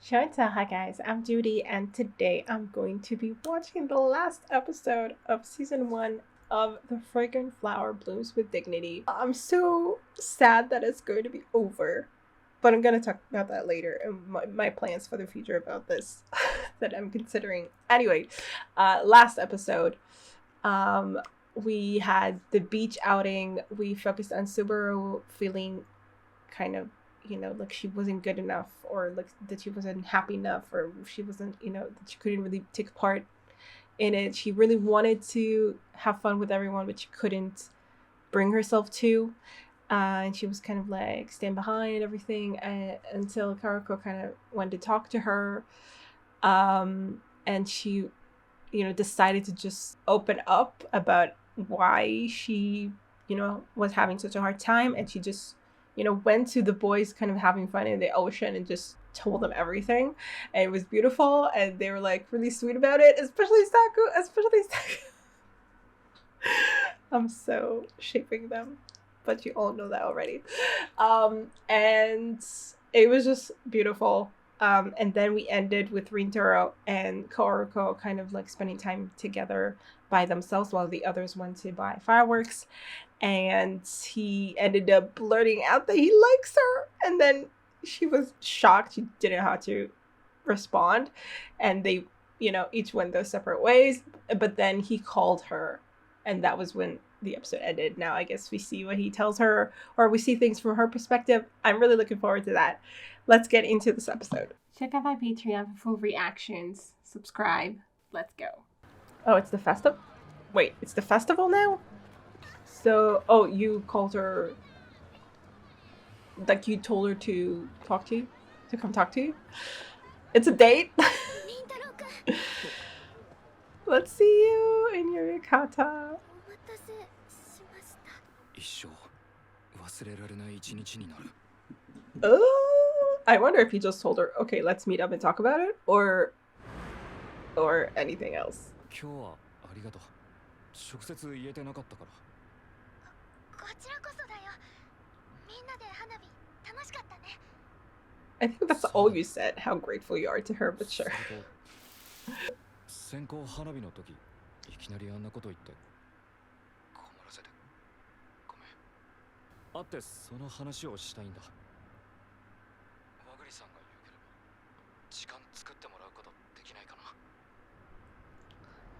Shoujo, hi guys, I'm Judy, and today I'm going to be watching the last episode of season 1 of The Fragrant Flower Blooms with Dignity. I'm so sad that it's going to be over, but I'm going to talk about that later and my plans for the future about this that I'm considering. Anyway, last episode, we had the beach outing. We focused on Subaru feeling kind of like she wasn't good enough, or like that she wasn't happy enough, or she wasn't, that she couldn't really take part in it. She really wanted to have fun with everyone, but she couldn't bring herself to. And she was kind of like stand behind everything, until Kaoruko kind of went to talk to her. And she, decided to just open up about why she, was having such a hard time. And she just went to the boys kind of having fun in the ocean and just told them everything. And it was beautiful. And they were like really sweet about it, especially Saku. I'm so shaping them, but you all know that already. And it was just beautiful. And then we ended with Rintaro and Kaoruko kind of like spending time together by themselves while the others went to buy fireworks. And he ended up blurting out that he likes her. And then she was shocked. She didn't know how to respond. And they, each went their separate ways. But then he called her. And that was when the episode ended. Now I guess we see what he tells her, or we see things from her perspective. I'm really looking forward to that. Let's get into this episode. Check out my Patreon for full reactions. Subscribe. Let's go. Oh, it's the festival? Wait, it's the festival now? So, you called her, like you told her to talk to you? To come talk to you? It's a date? Let's see you in your yukata. Oh, I wonder if he just told her, okay, let's meet up and talk about it, or anything else. I think that's all you said, how grateful you are to her, but sure.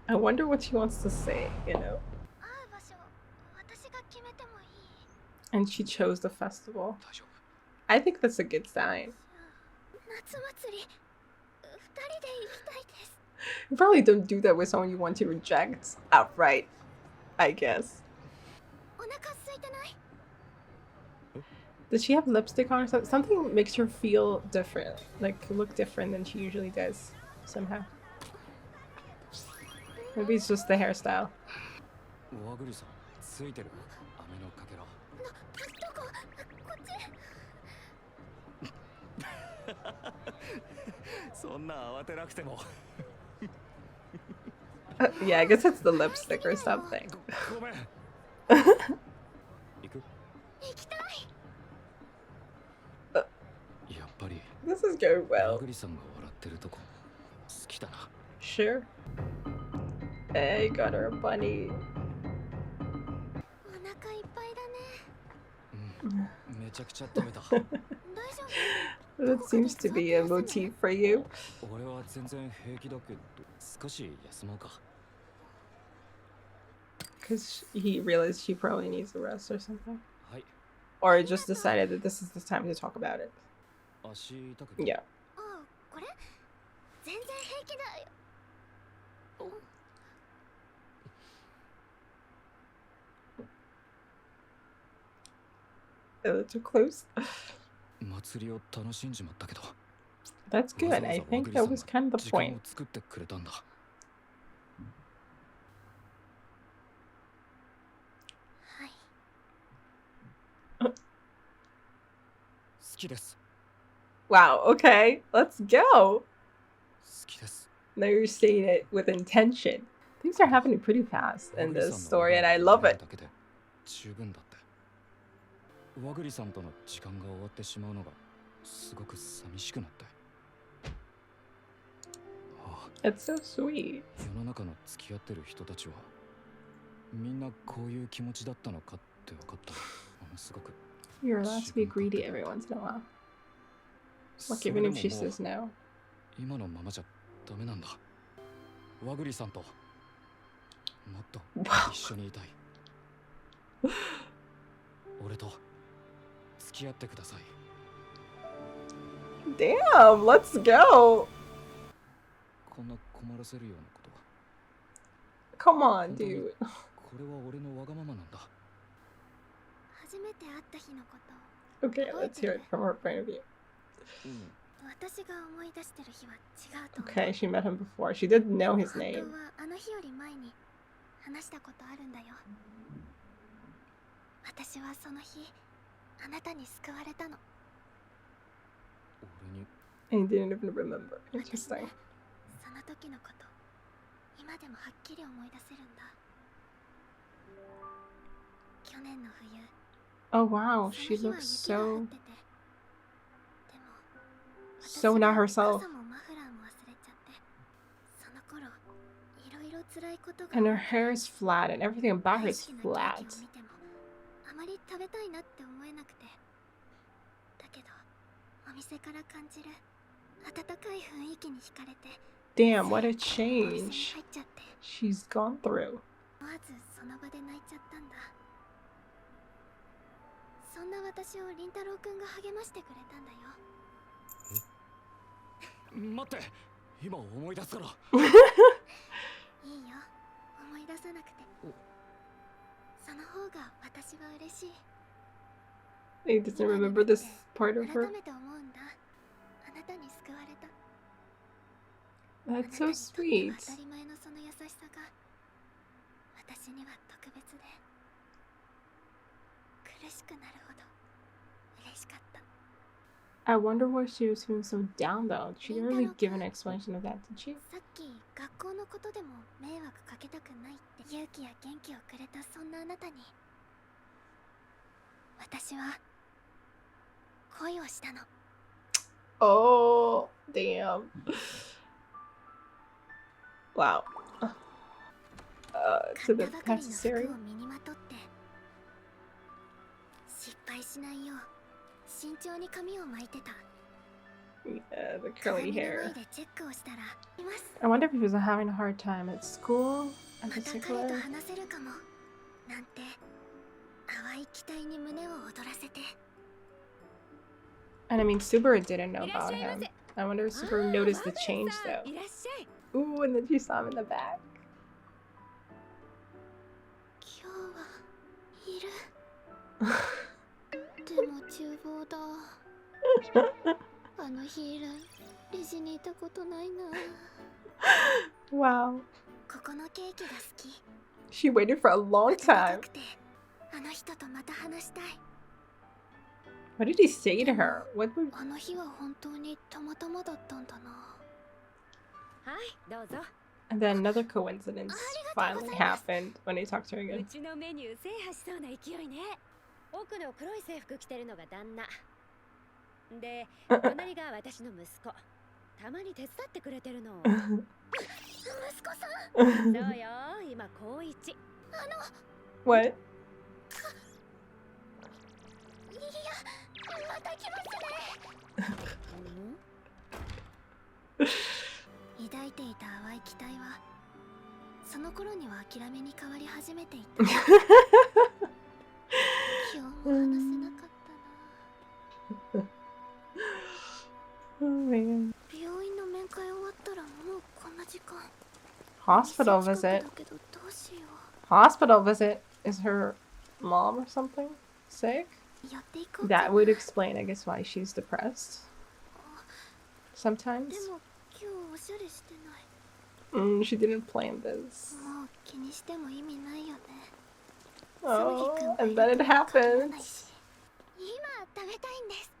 I wonder what she wants to say, And she chose the festival. I think that's a good sign. You probably don't do that with someone you want to reject outright, I guess. Does she have lipstick on or something? Something makes her feel different, like look different than she usually does somehow. Maybe it's just the hairstyle. Yeah, I guess it's the lipstick or something. This is going well. Sure. Hey, got her a bunny. That seems to be a motif for you. Because he realized she probably needs a rest or something. Or just decided that this is the time to talk about it. Yeah. A little close. That's good. I think that was kind of the point. Wow, okay, let's go. Now you're saying it with intention. Things are happening pretty fast in this story, and I love it. It's so sweet. 世の中の付き合ってる人たちはみんなこういう気持ちだったのかって分かった。ものすごく You're allowed to be greedy every once in a while. Like even if she says no. 今のままじゃダメなんだ。和栗さんともっと一緒にいたい。俺と付き合ってください。 Damn, let's go. こんな困らせるようなことは。 Come on, dude. これは俺のわがままなんだ。 初めて会った日のこと Okay, let's hear it from her point of view. 私が思い出してる日は違うと思う。 Okay, she met him before. She didn't know his 本 name. 当はあの日より前に話したことあるんだよ。私はその日あなたに救われたの。 俺に And he didn't even remember. 私ね Interesting. その時のこと今でもはっきり思い出せるんだ。去年の冬 Oh wow, そ she の日は looks 雪が降 so ってて、でも so not 私は herself. 傘もマフラーも忘れちゃって、その頃いろいろ辛いことが And her hair is flat and everything about her 大 is 好きなケー flat. キを見てもあまり食べたいなって思えなくて、だけどお店から感じる温かい雰囲気に惹かれて Damn, what a お店に change 入っちゃって、 she's gone through. 思わずその場で泣いちゃったんだ。そんな私を凛太郎くんが励ましてくれたんだよ。待って、今思い出すから。いいよ、思い出さなくて。その方が私は嬉しい。 He doesn't remember this part of 改 her. めて思うんだ。あなたに救われた。 That's so あなたにとっては sweet. 当たり前のその優しさが私には特別で、苦しくなるほど嬉しかった。 I wonder why she was feeling so down though. She didn't really give an explanation of that, did she? さっき学校のことでも迷惑かけたくないって勇気や元気をくれたそんなあなたに私は恋をしたの。 Oh, damn. Wow. To 買 the ったばかりの necessary. 服を身にまとって失敗しないよう慎重に髪を巻いてた。 Yeah, the 鏡 curly の前 hair. でチェックをしたらいます。 I wonder if he was having a hard time at school, ま at た the 彼と circular. 話せるかもなんて淡い期待に胸を躍らせて。 And I mean, Subaru didn't know about him. I wonder if Subaru noticed the change though. いらっしゃい。 Ooh, and then she saw him in the back. 今日はいるでも厨房だ。あの日以来レジにいたことないな。 Wow. ここのケーキが好き。 She waited for a long 温か time. くてあの人とまた話したい。 What did he say to her? What would... あの日は本当にたまたまだったんだな。はいどうぞ。 And then another coincidence finally happened when they talked to her う again. ちのメニュー制覇しそうな勢いね。奥の黒い制服着てるのが旦那で、隣が私の息子。たまに手伝ってくれてるの。息子さん。そうよ、今高一。 What? いやまた来ますね。抱いていた淡い期待はその頃には諦めに変わり始めていた。今日も話せなかったな。 Oh man. 病院の面会終わったらもうこんな時間。 Hospital 店近 visit. くだけどどうしよ Hospital visit. Is her mom or something sick? う。寄っていこうかな。 That would explain, I guess, why she's depressed. で Sometimes. も今日おしゃれしてない。 She didn't plan this. もう気にしても意味ないよね。 Oh, 君が and い then る it とは限らない happens. し。今食べたいんです。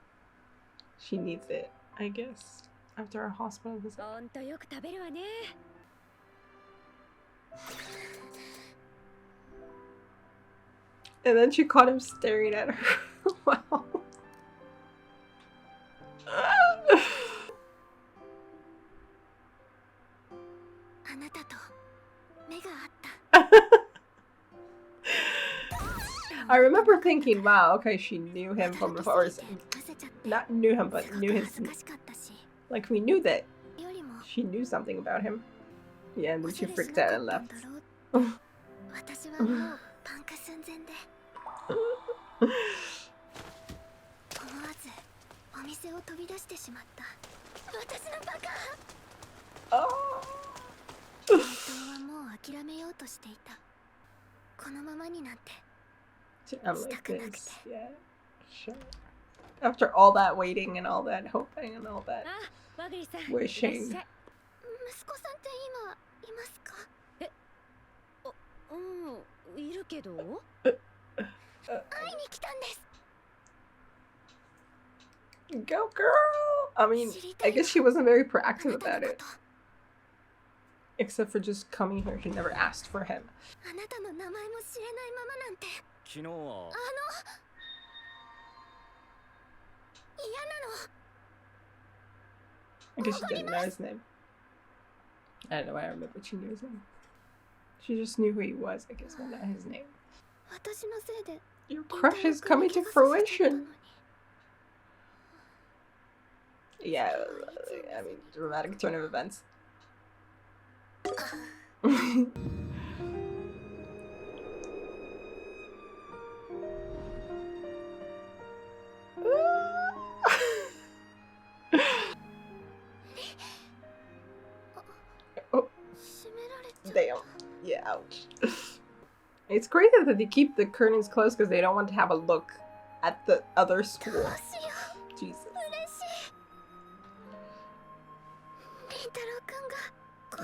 She needs it, I guess, after our hospital visit. ほんとよく食べるわね。 And then she caught him staring at her. Wow. I remember thinking, wow, okay, she knew him from before. Or not knew him, but knew his... Like, we knew that she knew something about him. Yeah, and then she freaked out and left. 私はもうパンク寸前で思わずお店を飛び出してしまった。私のバカ。本当はもう諦めようとしていた。このままになんてしたくなくて。Yeah, sure. After all that waiting and all that hoping and all that wishing. 息子さんって今いますか？いるけど。会いに来たんです。 Go girl! I mean, I guess she wasn't very proactive about it. Except for just coming here, she never asked for him. あなたの名前も知れないままなんて。昨日は嫌なの。 I guess she didn't know his name. I don't know why I remember she knew his name. She just knew who he was, I guess, but not his name. 私のせいで。 Your crush is coming to fruition! Yeah, I mean, dramatic turn of events. Oh. Damn. Yeah, ouch. It's crazy that they keep the curtains closed because they don't want to have a look at the other school. Jesus.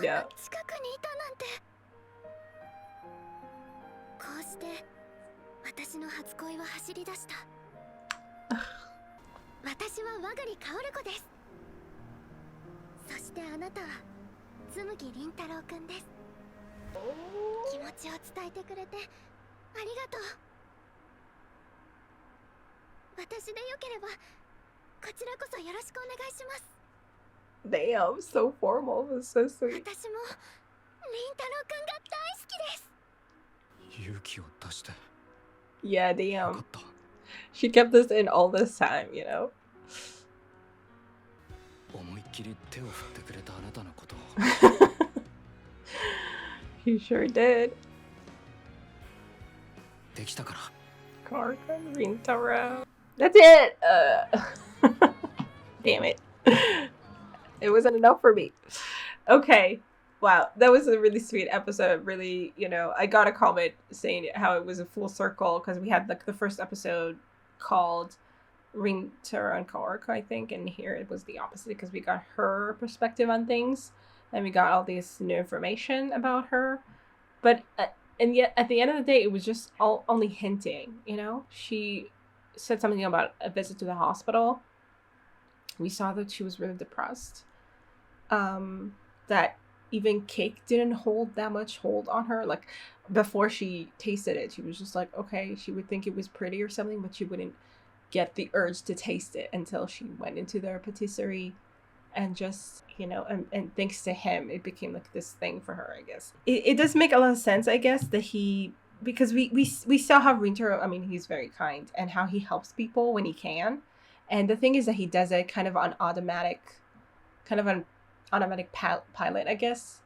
Yeah. 近くにいたなんて。こうして私の初恋は走り出した。私は和栗薫子です。そしてあなたは紬凛太郎くんです。気持ちを伝えてくれてありがとう。私でよければこちらこそよろしくお願いします。 Damn, so formal. It's so sweet. 私も凛太郎くんが大好きです。勇気を出して。 Yeah, よか damn. った。 She kept this in all this time, you know? 思いっきり手を振ってくれたあなたのことを He sure did. できたから。 Karkan Rintaro. That's it! Damn it. It wasn't enough for me. Okay. Wow, that was a really sweet episode. Really, you know, I got a comment saying how it was a full circle because we had like the first episode called Rintaro and Kaoruko, I think, and here it was the opposite because we got her perspective on things and we got all this new information about her. But and yet at the end of the day, it was just only hinting, you know? She said something about a visit to the hospital. We saw that she was really depressed. That even cake didn't hold that much hold on her. Like before she tasted it, she was just like, okay, she would think it was pretty or something, but she wouldn't get the urge to taste it until she went into their patisserie and just, you know, and thanks to him, it became like this thing for her, I guess. It does make a lot of sense, I guess, that he, because we saw how Rintaro, I mean, he's very kind and how he helps people when he can. And the thing is that he does it kind of on automatic pilot, I guess.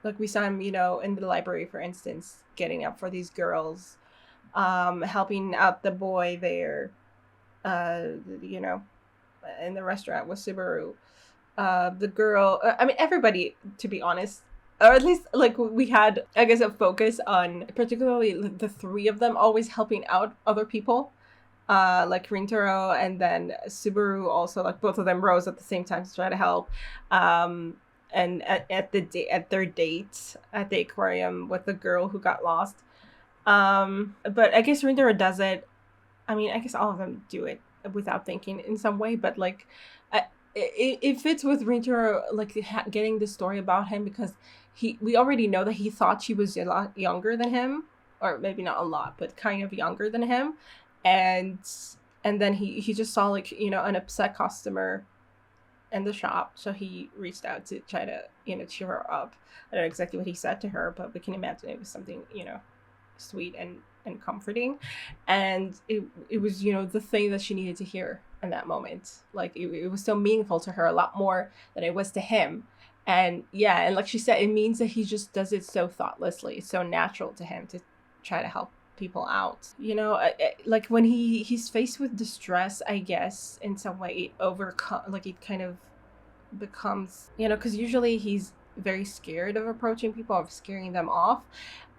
Like we saw him, you know, in the library, for instance, getting up for these girls, helping out the boy there, you know, in the restaurant with Subaru. The girl, I mean, everybody, to be honest, or at least like we had, I guess, a focus on particularly like, the three of them always helping out other people. Like Rintaro and then Subaru also, like both of them rose at the same time to try to help. And at their date at the aquarium with the girl who got lost. But I guess Rintaro does it. I mean, I guess all of them do it without thinking in some way. But like, it fits with Rintaro, like getting the story about him because we already know that he thought she was a lot younger than him, or maybe not a lot, but kind of younger than him. And then he just saw like, you know, an upset customer in the shop, so he reached out to try to, you know, cheer her up. I don't know exactly what he said to her, but we can imagine it was something, you know, sweet and and comforting. And it was, you know, the thing that she needed to hear in that moment. Like it was so meaningful to her, a lot more than it was to him. And yeah, and like she said, it means that he just does it so thoughtlessly, so natural to him to try to help people out. You know, like when he's faced with distress, I guess in some way it overcome, like it kind of becomes, you know, because usually he's very scared of approaching people, of scaring them off.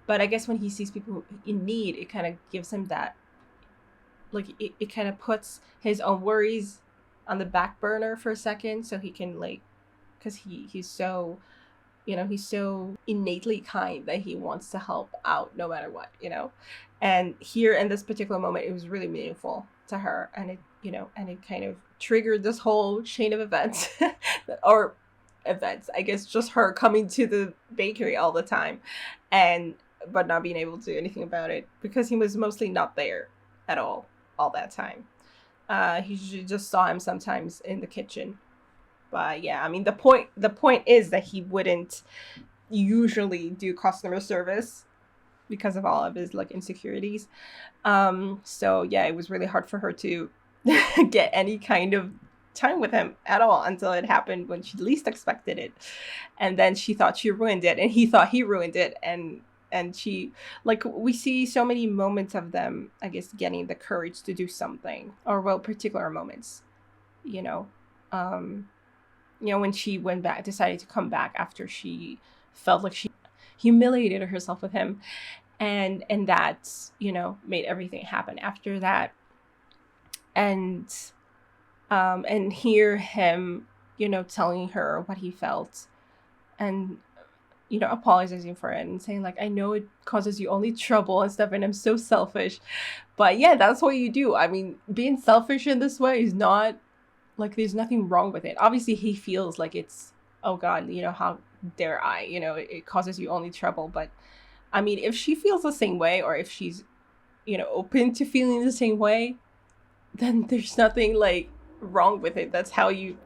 But I guess when he sees people in need, it kind of gives him that, like it kind of puts his own worries on the back burner for a second, so he can like, because he's so, you know, he's so innately kind that he wants to help out no matter what, you know. And here in this particular moment, it was really meaningful to her, and it, you know, and it kind of triggered this whole chain of events or events, I guess, just her coming to the bakery all the time and but not being able to do anything about it because he was mostly not there at all that time. He just saw him sometimes in the kitchen. But yeah, I mean, the point is that he wouldn't usually do customer service because of all of his like insecurities. So yeah, it was really hard for her to get any kind of time with him at all until it happened when she least expected it. And then she thought she ruined it, and he thought he ruined it. And she, like, we see so many moments of them, I guess, getting the courage to do something, or well, particular moments, you know. When she went back, decided to come back after she felt like she humiliated herself with him, and that, you know, made everything happen after that. And hear him, you know, telling her what he felt, and, you know, apologizing for it and saying like, I know it causes you only trouble and stuff, and I'm so selfish, but yeah, that's what you do. I mean, being selfish in this way is not, like, there's nothing wrong with it. Obviously, he feels like it's, oh God, you know, how dare I, you know, it causes you only trouble. But I mean, if she feels the same way, or if she's, you know, open to feeling the same way, then there's nothing like wrong with it. That's how you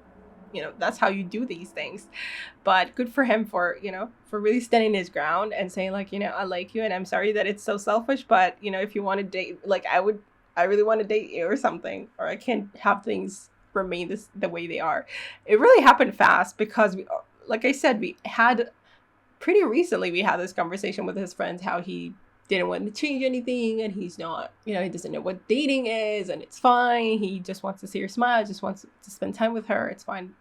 know, that's how you do these things. But good for him for, you know, for really standing his ground and saying like, you know, I like you and I'm sorry that it's so selfish, but, you know, if you want to date, like, I really want to date you or something, or I can't have things remain the way they are. It really happened fast because we, like I said, we had pretty recently, we had this conversation with his friends, how he didn't want to change anything, and he's not, you know, he doesn't know what dating is, and it's fine. He just wants to see her smile, just wants to spend time with her. It's fine,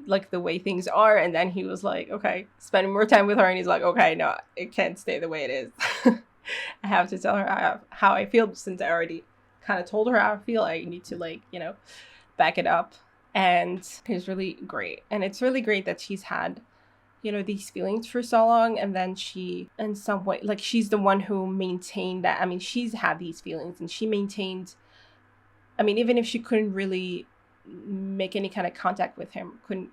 like the way things are. And then he was like, okay, spending more time with her, and he's like, okay, no, it can't stay the way it is. I have to tell her how I feel, since I already kind of told her how I feel. I need to, like, you know, back it up. And it's really great. And it's really great that she's had, you know, these feelings for so long, and then she, in some way, like, she's the one who maintained that. I mean, she's had these feelings, and she maintained, I mean, even if she couldn't really make any kind of contact with him, couldn't,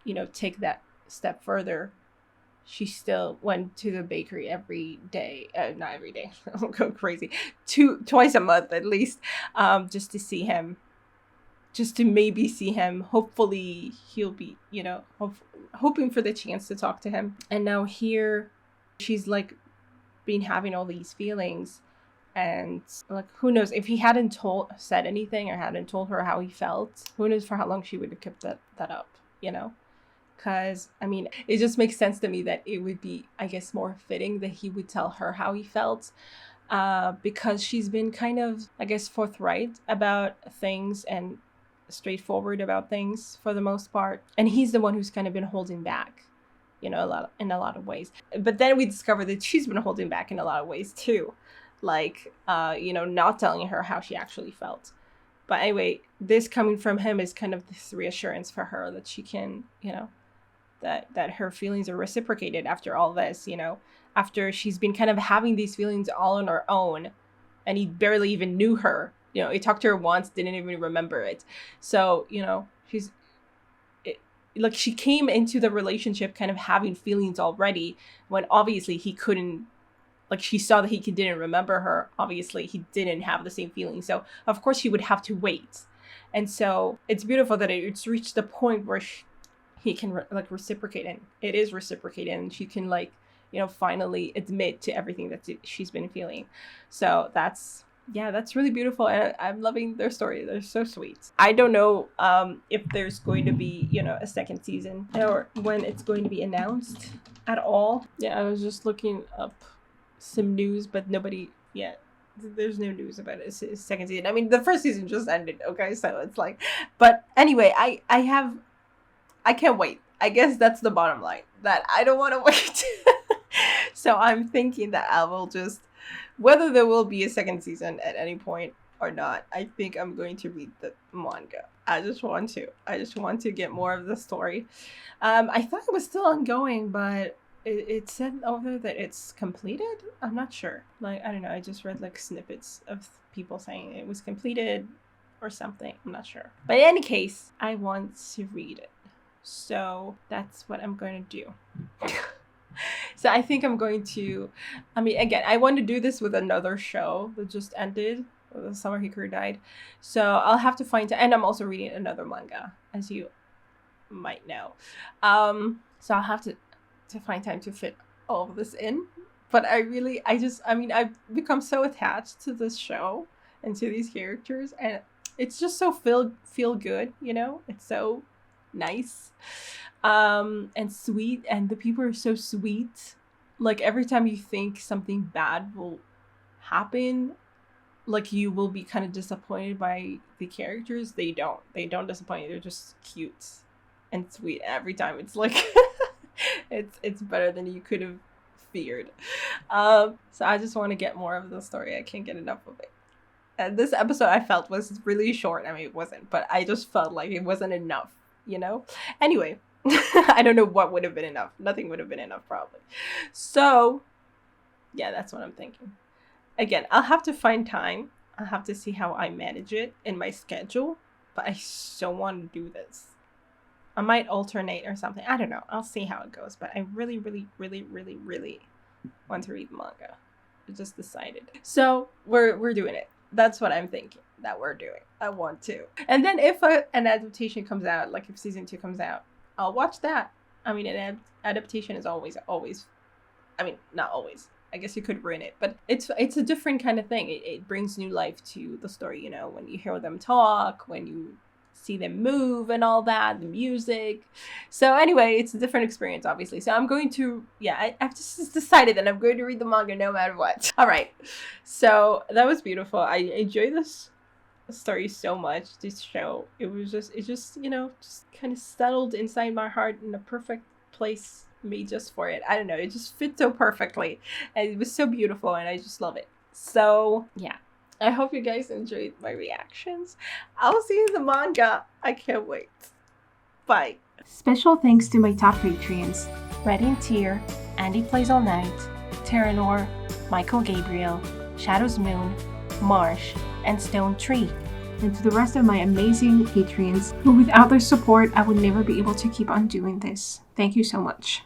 you know, take that step further, she still went to the bakery every day, not every day, I'll go crazy, twice a month at least, just to see him, just to maybe see him. Hopefully he'll be, you know, hoping for the chance to talk to him. And now here she's like been having all these feelings, and like, who knows, if he hadn't said anything or hadn't told her how he felt, who knows for how long she would have kept that up, you know. Because, I mean, it just makes sense to me that it would be, I guess, more fitting that he would tell her how he felt, because she's been kind of, I guess, forthright about things and straightforward about things for the most part. And he's the one who's kind of been holding back, you know, in a lot of ways. But then we discovered that she's been holding back in a lot of ways too. Like, you know, not telling her how she actually felt. But anyway, this coming from him is kind of this reassurance for her that she can, you know, that her feelings are reciprocated after all this, you know, after she's been kind of having these feelings all on her own, and he barely even knew her. You know, he talked to her once, didn't even remember it. So, you know, like, she came into the relationship kind of having feelings already, when obviously he couldn't, like, she saw that he didn't remember her. Obviously, he didn't have the same feeling. So, of course, he would have to wait. And so it's beautiful that it's reached the point where he can, like, reciprocate, and it is reciprocated, and she can, like, finally admit to everything that she's been feeling. So that's really beautiful, and I'm loving their story. They're so sweet. I don't know if there's going to be, a second season or when it's going to be announced at all. Yeah, I was just looking up some news, but nobody yet. There's no news about it. It's second season. I mean, the first season just ended, okay? So it's like, but anyway, I can't wait. I guess that's the bottom line, that I don't want to wait. So I'm thinking that I will just, whether there will be a second season at any point or not, I think I'm going to read the manga. I just want to get more of the story. I thought it was still ongoing, but it said over that it's completed. I'm not sure. Like, I don't know. I just read like snippets of people saying it was completed or something. I'm not sure. But in any case, I want to read it. So that's what I'm going to do. So I think I'm going to, again, I want to do this with another show that just ended. The Summer Hikaru died. So I'll have to find, and I'm also reading another manga, as you might know. So I'll have to find time to fit all of this in. But I've become so attached to this show and to these characters, and it's just so feel good, It's so nice and sweet, and the people are so sweet. Like, every time you think something bad will happen, like, you will be kind of disappointed by the characters. They don't disappoint you. They're just cute and sweet every time. It's like it's better than you could have feared. So I just want to get more of the story. I can't get enough of it. And this episode, I felt, was really short. It wasn't, but I just felt like it wasn't enough, Anyway, I don't know what would have been enough. Nothing would have been enough, probably. So, yeah, that's what I'm thinking. Again, I'll have to find time. I'll have to see how I manage it in my schedule. But I so want to do this. I might alternate or something. I don't know. I'll see how it goes. But I really, really, really, really, really want to read manga. I just decided. So we're doing it. That's what I'm thinking that we're doing. I want to. And then if an adaptation comes out, like if season 2 comes out, I'll watch that. An adaptation is always, not always. I guess you could ruin it, but it's a different kind of thing. It brings new life to the story, when you hear them talk, when you see them move and all that, the music. So anyway, it's a different experience, obviously. So I'm going to, I've just decided that I'm going to read the manga no matter what. All right. So that was beautiful. I enjoyed this story so much, this show. It just just kind of settled inside my heart in a perfect place made just for it. I don't know, it just fit so perfectly, and it was so beautiful, and I just love it. So yeah, I hope you guys enjoyed my reactions. I'll see you in the manga. I can't wait. Bye. Special thanks to my top Patreons: Red and Tear, Andy Plays All Night, Terranor, Michael Gabriel, Shadows Moon, Marsh, and Stone Tree. And to the rest of my amazing Patreons, who without their support, I would never be able to keep on doing this. Thank you so much.